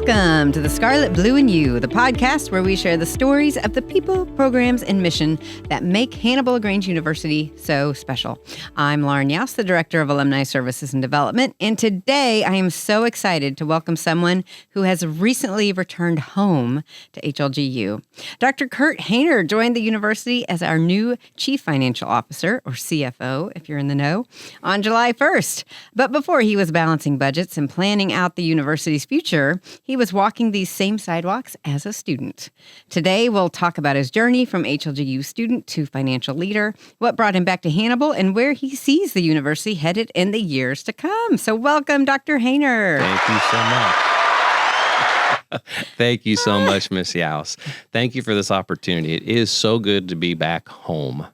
Welcome to the Scarlet, Blue, and You, the podcast where we share the stories of the people, programs, and mission that make Hannibal-LaGrange University so special. I'm Lauren Youse, the Director of Alumni Services and Development, and today I am so excited to welcome someone who has recently returned home to HLGU. Dr. Kurt Hainer joined the university as our new Chief Financial Officer, or CFO, if you're in the know, on July 1st. But before he was balancing budgets and planning out the university's future, he was walking these same sidewalks as a student. Today, we'll talk about his journey from HLGU student to financial leader, what brought him back to Hannibal, and where he sees the university headed in the years to come. So welcome, Dr. Hainer. Thank you so much. Thank you so much, Miss Youse. Thank you for this opportunity. It is so good to be back home.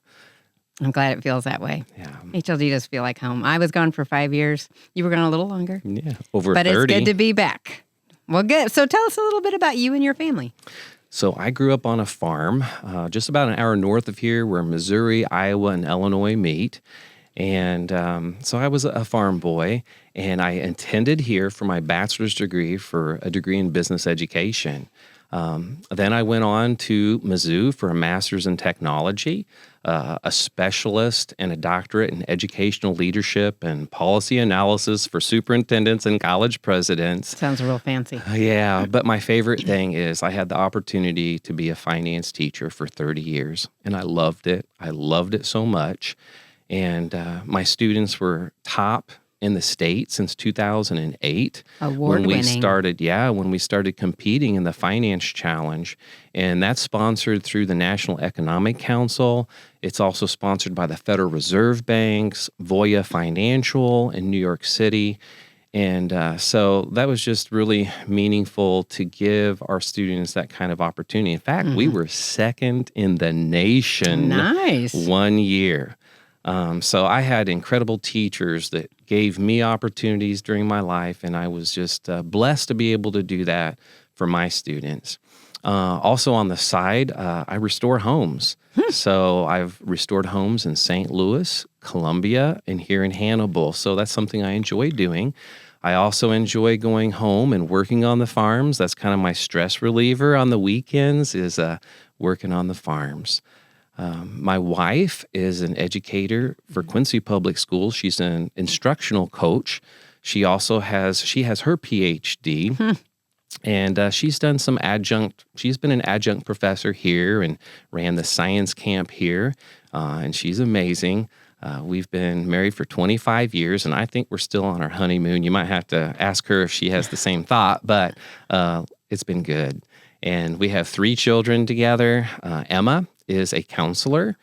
I'm glad it feels that way. Yeah. HLG does feel like home. I was gone for 5 years. You were gone a little longer. Yeah, over 30. But it's good to be back. Well, good. So tell us a little bit about you and your family. So I grew up on a farm just about an hour north of here where Missouri, Iowa, and Illinois meet. And so I was a farm boy, and I intended here for my bachelor's degree for a degree in business education. Then I went on to Mizzou for a master's in technology, a specialist and a doctorate in educational leadership and policy analysis for superintendents and college presidents. Sounds real fancy. Yeah, but my favorite thing is I had the opportunity to be a finance teacher for 30 years, and I loved it. I loved it so much. And my students were top in the state since 2008. Award-winning. When we started competing in the Finance Challenge. And that's sponsored through the National Economic Council. It's also sponsored by the Federal Reserve Banks, Voya Financial in New York City. And so that was just really meaningful to give our students that kind of opportunity. In fact, we were second in the nation. Nice. 1 year. So I had incredible teachers that gave me opportunities during my life, and I was just blessed to be able to do that for my students. Also on the side, I restore homes. So I've restored homes in St. Louis, Columbia, and here in Hannibal. So that's something I enjoy doing. I also enjoy going home and working on the farms. That's kind of my stress reliever on the weekends is working on the farms. My wife is an educator for Quincy Public Schools. She's an instructional coach. She has her PhD, and she's done some adjunct. She's been an adjunct professor here and ran the science camp here, and she's amazing. We've been married for 25 years, and I think we're still on our honeymoon. You might have to ask her if she has the same thought, but it's been good. And we have 3 children together. Emma is a counselor,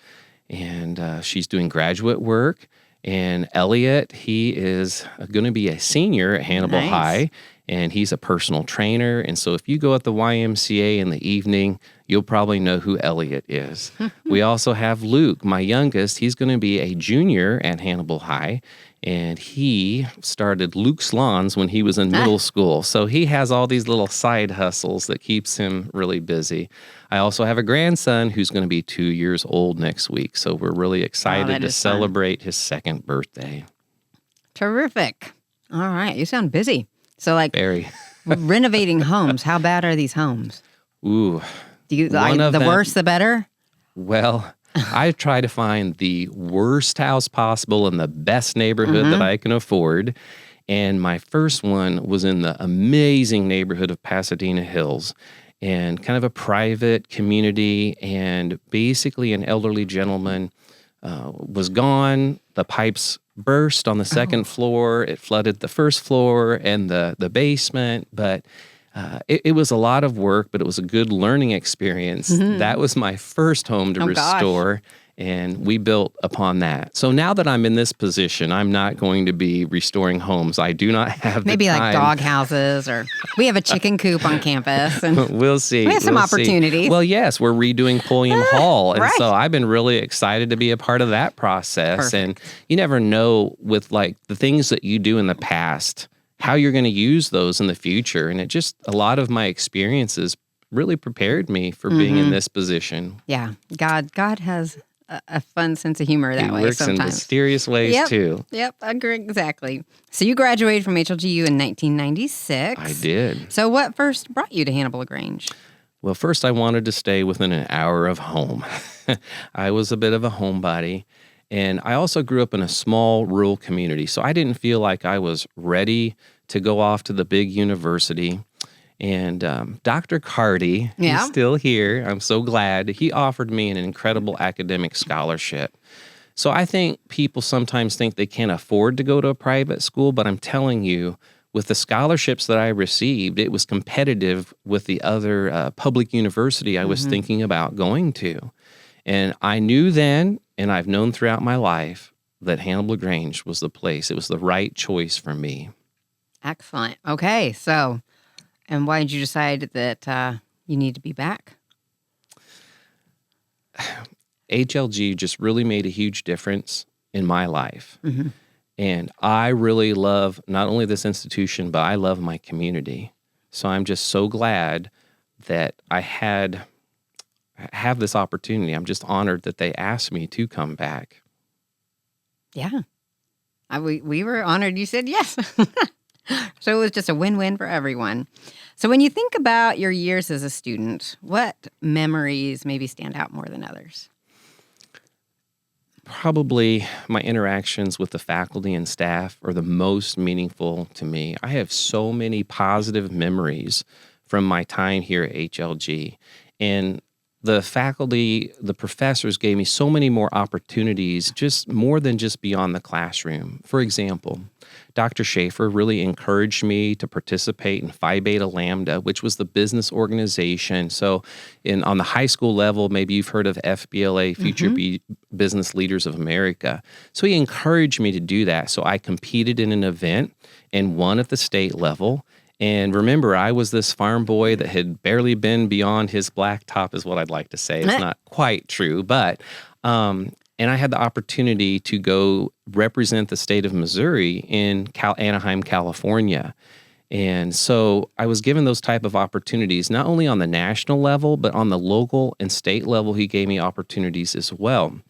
and she's doing graduate work. And Elliot, he is going to be a senior at Hannibal High, and he's a personal trainer. And so if you go at the YMCA in the evening, you'll probably know who Elliot is. We also have Luke, my youngest. He's going to be a junior at Hannibal High, and he started Luke's Lawns when he was in middle school. So he has all these little side hustles that keeps him really busy. I also have a grandson who's going to be 2 years old next week. So we're really excited to celebrate his 2nd birthday. Terrific. All right. You sound busy. So very renovating homes. How bad are these homes? Ooh. Do you like the worse, the better? Well, I try to find the worst house possible in the best neighborhood that I can afford. And my first one was in the amazing neighborhood of Pasadena Hills, and kind of a private community. And basically an elderly gentleman was gone. The pipes burst on the second floor. It flooded the first floor and the basement. But it was a lot of work, but it was a good learning experience. That was my first home to restore, and we built upon that. So now that I'm in this position, I'm not going to be restoring homes. I do not have Maybe the time. Like dog houses, or we have a chicken coop on campus. And we'll see. We have some opportunities. Well, yes, we're redoing Pulliam Hall, and so I've been really excited to be a part of that process. Perfect. And you never know with like the things that you do in the past, how you're going to use those in the future. And a lot of my experiences really prepared me for being in this position. Yeah. God has a fun sense of humor that He way works in sometimes. mysterious ways, too. Yep, I agree, exactly. So you graduated from HLGU in 1996. I did. So what first brought you to Hannibal-LaGrange? Well, first I wanted to stay within an hour of home. I was a bit of a homebody. And I also grew up in a small rural community, so I didn't feel like I was ready to go off to the big university. And Dr. Carty, he's still here. I'm so glad. He offered me an incredible academic scholarship. So I think people sometimes think they can't afford to go to a private school, but I'm telling you, with the scholarships that I received, it was competitive with the other public university I was thinking about going to. And I knew then, and I've known throughout my life, that Hannibal-LaGrange was the place. It was the right choice for me. Excellent. Okay, so, and why did you decide that you need to be back? HLG just really made a huge difference in my life. And I really love not only this institution, but I love my community. So I'm just so glad that I have this opportunity. I'm just honored that they asked me to come back. Yeah. We were honored you said yes. So it was just a win-win for everyone. So when you think about your years as a student, what memories maybe stand out more than others? Probably my interactions with the faculty and staff are the most meaningful to me. I have so many positive memories from my time here at HLG. And the faculty, the professors gave me so many more opportunities, just more than just beyond the classroom. For example, Dr. Schaefer really encouraged me to participate in Phi Beta Lambda, which was the business organization. So on the high school level, maybe you've heard of FBLA, Future Business Leaders of America. So he encouraged me to do that. So I competed in an event and won at the state level. And remember, I was this farm boy that had barely been beyond his blacktop, is what I'd like to say. It's not quite true, but and I had the opportunity to go represent the state of Missouri in Anaheim, California. And so I was given those type of opportunities, not only on the national level, but on the local and state level. He gave me opportunities as well.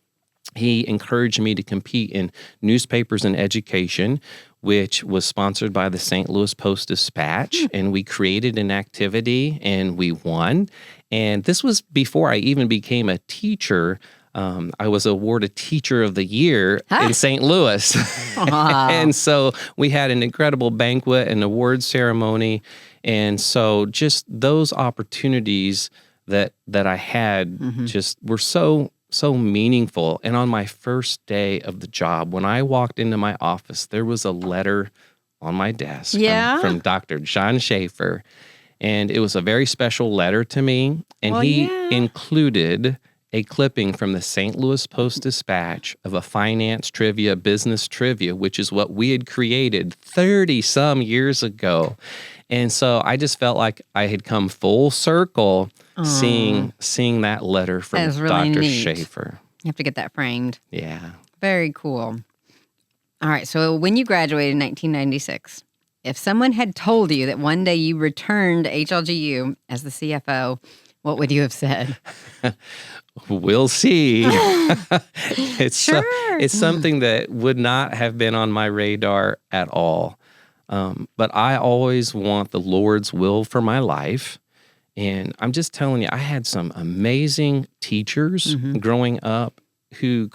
He encouraged me to compete in newspapers and education, which was sponsored by the St. Louis Post-Dispatch, and we created an activity and we won. And this was before I even became a teacher. I was awarded Teacher of the Year in St. Louis. And so we had an incredible banquet and award ceremony. And so just those opportunities that I had just were so meaningful. And on my first day of the job, when I walked into my office, there was a letter on my desk from Dr. John Schaefer. And it was a very special letter to me. And he included a clipping from the St. Louis Post-Dispatch of a finance trivia, business trivia, which is what we had created 30-some years ago. And so I just felt like I had come full circle seeing that letter from really Dr. neat. Schaefer. You have to get that framed. Yeah. Very cool. All right, so when you graduated in 1996, if someone had told you that one day you returned to HLGU as the CFO, what would you have said? We'll see. It's something that would not have been on my radar at all. But I always want the Lord's will for my life. And I'm just telling you, I had some amazing teachers growing up who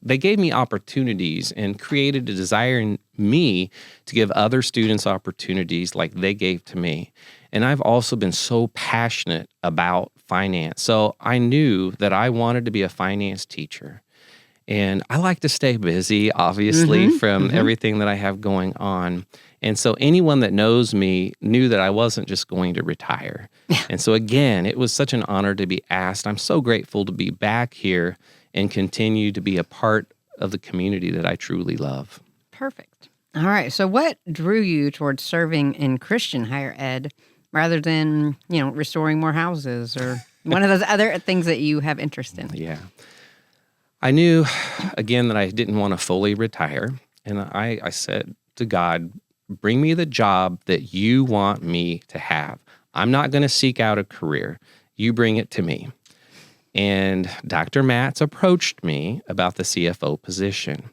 they gave me opportunities and created a desire in me to give other students opportunities like they gave to me. And I've also been so passionate about finance. So I knew that I wanted to be a finance teacher. And I like to stay busy, obviously, from everything that I have going on. And so anyone that knows me knew that I wasn't just going to retire. And so again, it was such an honor to be asked. I'm so grateful to be back here and continue to be a part of the community that I truly love. Perfect. All right. So what drew you towards serving in Christian higher ed rather than, restoring more houses or one of those other things that you have interest in? Yeah. I knew, again, that I didn't want to fully retire. And I said to God, bring me the job that you want me to have. I'm not going to seek out a career. You bring it to me. And Dr. Matz approached me about the CFO position.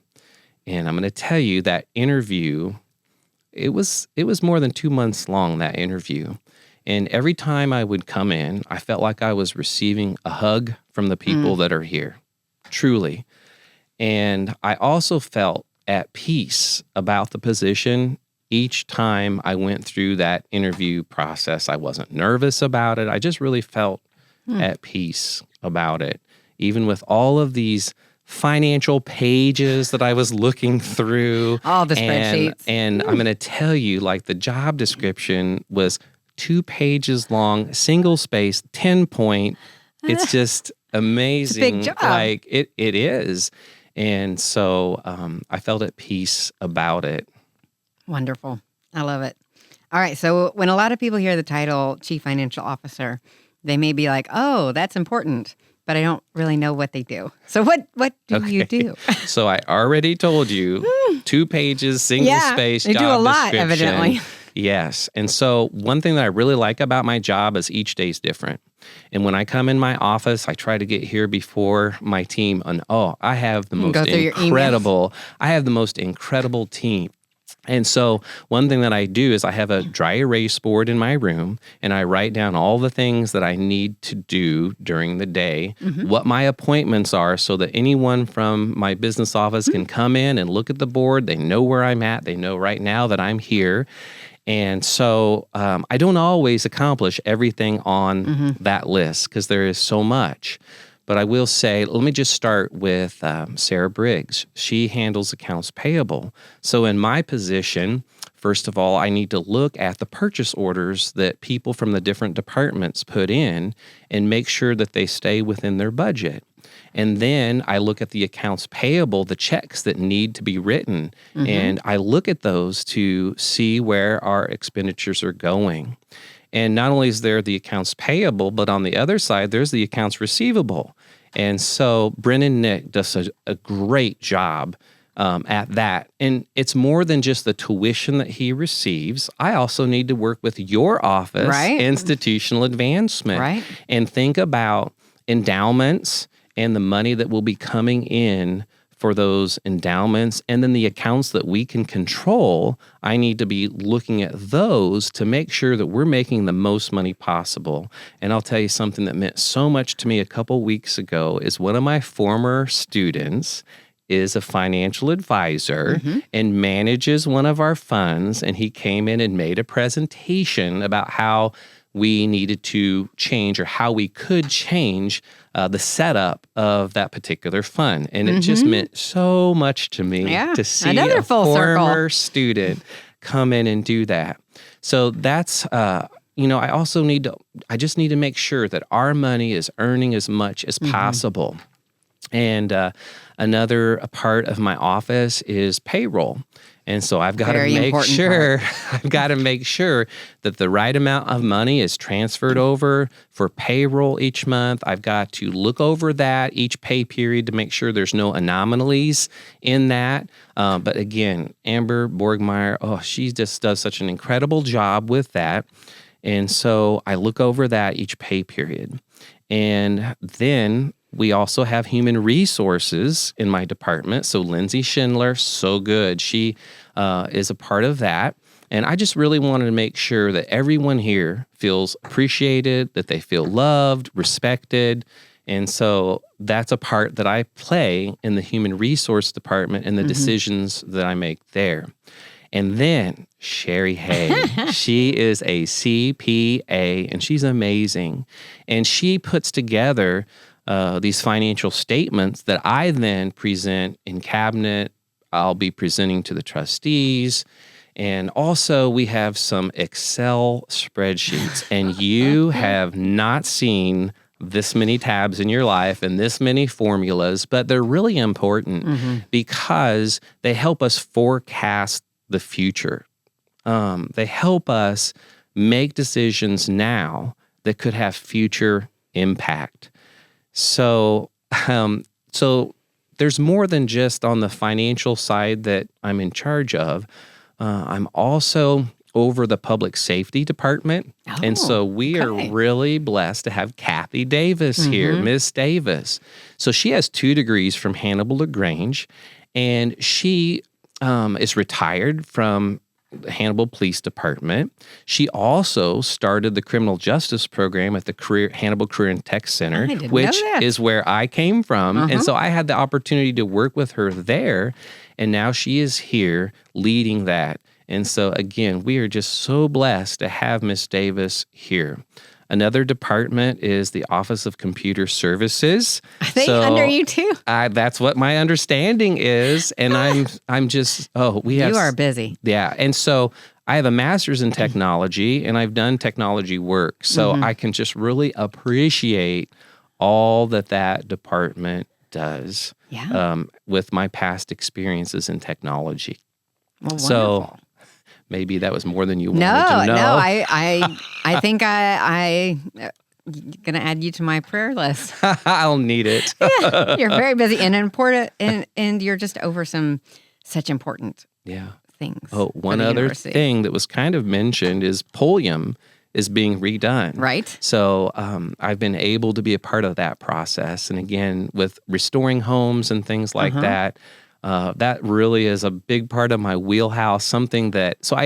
And I'm going to tell you that interview, it was more than 2 months long, that interview. And every time I would come in, I felt like I was receiving a hug from the people that are here, truly. And I also felt at peace about the position each time I went through that interview process. I wasn't nervous about it. I just really felt at peace about it, even with all of these financial pages that I was looking through. All the spreadsheets. And I'm going to tell you, like, the job description was 2 pages long, single space, 10-point. It's just amazing. It's a big job. Like, it is. And so I felt at peace about it. Wonderful. I love it. All right. So when a lot of people hear the title Chief Financial Officer, they may be like, oh, that's important, but I don't really know what they do. So what do you do? So I already told you, 2 pages, single space job description. You do a lot, description. evidently. Yes. And so one thing that I really like about my job is each day is different. And when I come in my office, I try to get here before my team. And I have the most incredible team. And so one thing that I do is I have a dry erase board in my room, and I write down all the things that I need to do during the day, what my appointments are, so that anyone from my business office can come in and look at the board. They know where I'm at. They know right now that I'm here. And so I don't always accomplish everything on that list because there is so much. But I will say, let me just start with Sarah Briggs. She handles accounts payable. So in my position, first of all, I need to look at the purchase orders that people from the different departments put in and make sure that they stay within their budget. And then I look at the accounts payable, the checks that need to be written, and I look at those to see where our expenditures are going. And not only is there the accounts payable, but on the other side, there's the accounts receivable. And so Brennan Nick does a great job at that. And it's more than just the tuition that he receives. I also need to work with your office, institutional advancement, and think about endowments and the money that will be coming in for those endowments, and then the accounts that we can control. I need to be looking at those to make sure that we're making the most money possible. And I'll tell you something that meant so much to me a couple weeks ago is one of my former students is a financial advisor and manages one of our funds, and he came in and made a presentation about how we needed to change or how we could change the setup of that particular fund. And it just meant so much to me to see a former student come in and do that. So that's, I just need to make sure that our money is earning as much as possible. And another part of my office is payroll. And so I've got to make sure that the right amount of money is transferred over for payroll each month. I've got to look over that each pay period to make sure there's no anomalies in that. But again, Amber Borgmeyer, she just does such an incredible job with that. And so I look over that each pay period. And then we also have human resources in my department. So Lindsay Schindler, so good. She is a part of that. And I just really wanted to make sure that everyone here feels appreciated, that they feel loved, respected. And so that's a part that I play in the human resource department and the decisions that I make there. And then Sherry Hay, she is a CPA, and she's amazing. And she puts together these financial statements that I then present in cabinet. I'll be presenting to the trustees. And also we have some Excel spreadsheets. And you have not seen this many tabs in your life and this many formulas, but they're really important because they help us forecast the future. They help us make decisions now that could have future impact. So there's more than just on the financial side that I'm in charge of. I'm also over the public safety department. And so we are really blessed to have Kathy Davis here, Miss Davis. So she has 2 degrees from Hannibal-LaGrange, and she is retired from the Hannibal Police Department. She also started the criminal justice program at the Hannibal Career and Tech Center, which is where I came from. And so I had the opportunity to work with her there, and now she is here leading that. And so again, we are just so blessed to have Miss Davis here. Another department is the Office of Computer Services. Are they under you too? That's what my understanding is, and I'm just you are busy. Yeah, and so I have a master's in technology, and I've done technology work, so I can just really appreciate all that department does. With my past experiences in technology. Well, wonderful. So maybe that was more than you wanted to know. No, I think I'm gonna add you to my prayer list. I'll need it. You're very busy and important, and you're just over such important things. Oh, one other thing that was kind of mentioned is Pulliam is being redone. Right. So I've been able to be a part of that process, and again with restoring homes and things like that. That really is a big part of my wheelhouse, something that, so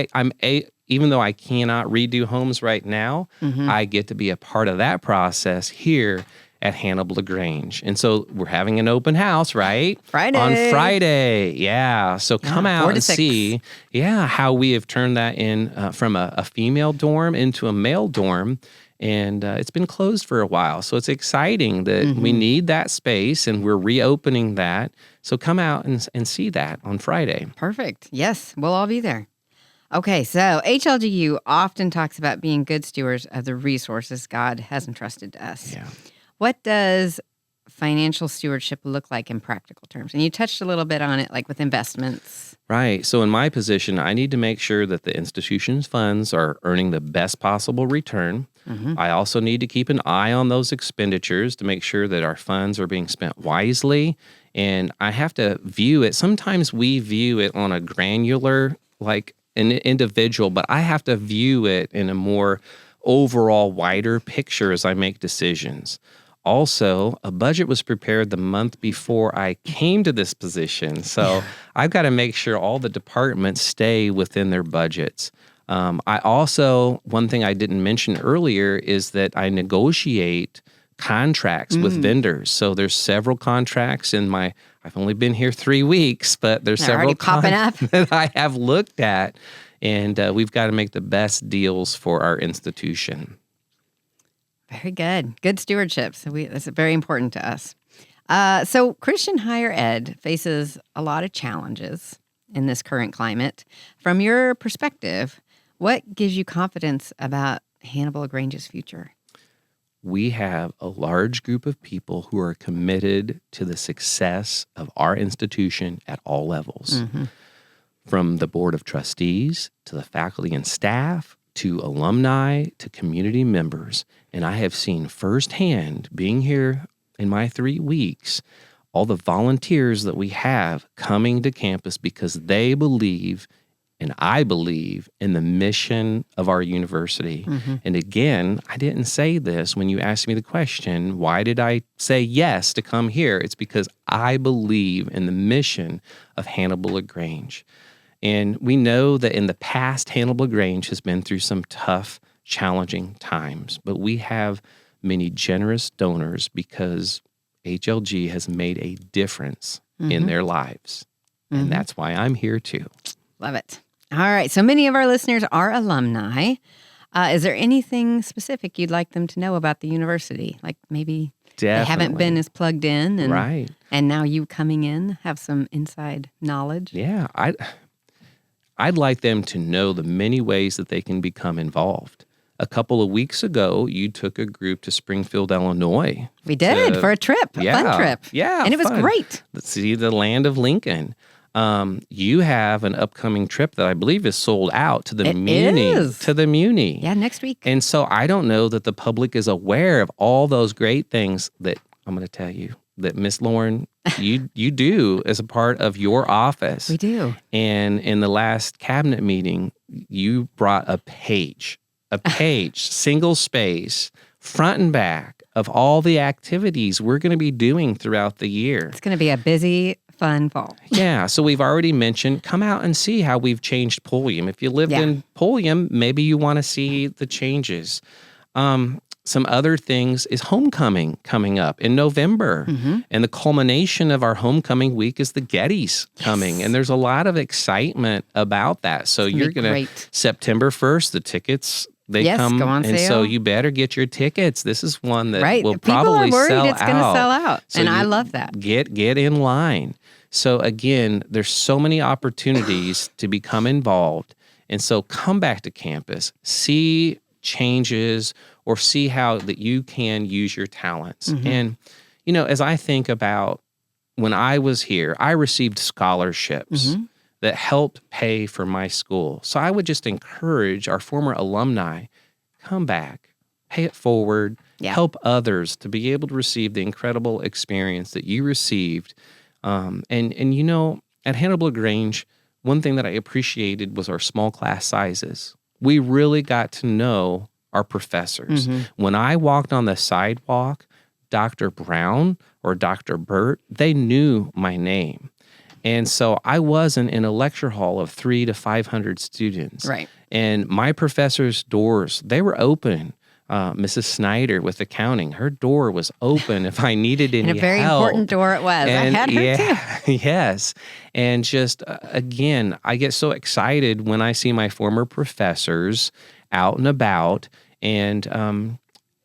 even though I cannot redo homes right now, I get to be a part of that process here at Hannibal-LaGrange. And so we're having an open house, right? On Friday. Yeah. So come out and see, how we have turned that in from a female dorm into a male dorm. And it's been closed for a while. So it's exciting that we need that space and we're reopening that. So come out and see that on Friday. Perfect. Yes, we'll all be there. Okay, so HLGU often talks about being good stewards of the resources God has entrusted to us. Yeah. What does financial stewardship look like in practical terms? And you touched a little bit on it, like with investments. Right. So in my position, I need to make sure that the institution's funds are earning the best possible return. I also need to keep an eye on those expenditures to make sure that our funds are being spent wisely. And I have to view it. Sometimes we view it on a granular, like an individual, but I have to view it in a more overall, wider picture as I make decisions. Also, a budget was prepared the month before I came to this position. So I've got to make sure all the departments stay within their budgets. I also, one thing I didn't mention earlier is that I negotiate contracts with vendors. So there's several contracts in I've only been here 3 weeks, but there's several popping up that I have looked at. And we've got to make the best deals for our institution. Very good. Good stewardship. So that's very important to us. So Christian higher ed faces a lot of challenges in this current climate. From your perspective, what gives you confidence about Hannibal-LaGrange's future? We have a large group of people who are committed to the success of our institution at all levels. From the board of trustees to the faculty and staff to alumni to community members. And I have seen firsthand, being here in my 3 weeks, all the volunteers that we have coming to campus because they believe, and I believe, in the mission of our university. And again, I didn't say this when you asked me the question, why did I say yes to come here? It's because I believe in the mission of Hannibal-LaGrange. And we know that in the past, Hannibal-LaGrange has been through some tough, challenging times, but we have many generous donors because HLG has made a difference in their lives. And that's why I'm here too. Love it. All right. So many of our listeners are alumni. Is there anything specific you'd like them to know about the university? Like maybe they haven't been as plugged in and now you coming in have some inside knowledge? Yeah. I'd like them to know the many ways that they can become involved. A couple of weeks ago, you took a group to Springfield, Illinois. We did for a trip, a fun trip. Yeah, and it was great. Let's see the land of Lincoln. You have an upcoming trip that I believe is sold out to the Muni. To the Muni. Yeah, next week. And so I don't know that the public is aware of all those great things that I'm going to tell you that Miss Lauren, you do as a part of your office. We do. And in the last cabinet meeting, you brought a page, single space, front and back of all the activities we're going to be doing throughout the year. It's going to be a busy, fun fall. Yeah, so we've already mentioned, come out and see how we've changed Pulliam. If you lived in Pulliam, maybe you want to see the changes. Some other things is homecoming coming up in November. And the culmination of our homecoming week is the Gettys coming. And there's a lot of excitement about that. So you're going to, September 1st, the tickets, they come go on and sale. so you better get your tickets. This is one that will People probably are worried sell it's going to sell out. So and I love that. Get in line. So again, there's so many opportunities to become involved. And so come back to campus, see changes, or see how that you can use your talents. And, as I think about when I was here, I received scholarships that helped pay for my school. So I would just encourage our former alumni, come back, pay it forward, help others to be able to receive the incredible experience that you received. And at Hannibal-LaGrange, one thing that I appreciated was our small class sizes. We really got to know our professors. When I walked on the sidewalk, Dr. Brown or Dr. Burt, they knew my name. And so I wasn't in a lecture hall of 300 to 500 students. Right. And my professors' doors, they were open. Mrs. Snyder with accounting, her door was open if I needed any help. And a very important door it was. And I had her too. Yes. And just, again, I get so excited when I see my former professors out and about. And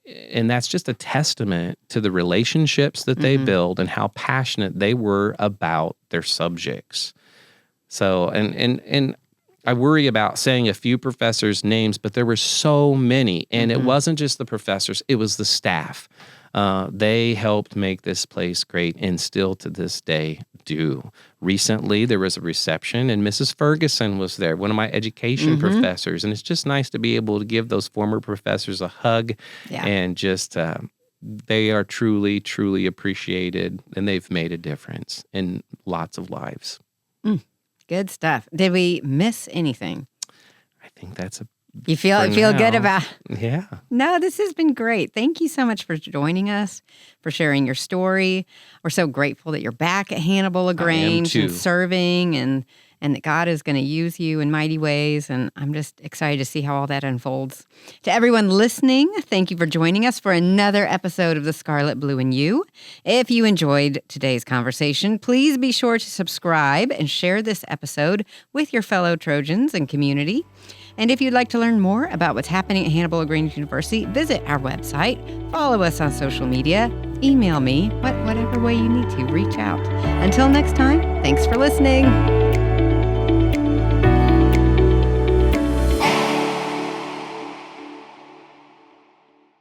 that's just a testament to the relationships that they build and how passionate they were about their subjects. So, and I worry about saying a few professors' names, but there were so many. And it wasn't just the professors, it was the staff. They helped make this place great and still to this day do. Recently, there was a reception and Mrs. Ferguson was there, one of my education professors. And it's just nice to be able to give those former professors a hug and just, they are truly, truly appreciated and they've made a difference in lots of lives. Good stuff. Did we miss anything? I think that's You feel good about it? Yeah. No, this has been great. Thank you so much for joining us, for sharing your story. We're so grateful that you're back at Hannibal-LaGrange and serving and that God is going to use you in mighty ways. And I'm just excited to see how all that unfolds. To everyone listening, thank you for joining us for another episode of The Scarlet, Blue, and You. If you enjoyed today's conversation, please be sure to subscribe and share this episode with your fellow Trojans and community. And if you'd like to learn more about what's happening at Hannibal-LaGrange University, visit our website, follow us on social media, email me, whatever way you need to, reach out. Until next time, thanks for listening.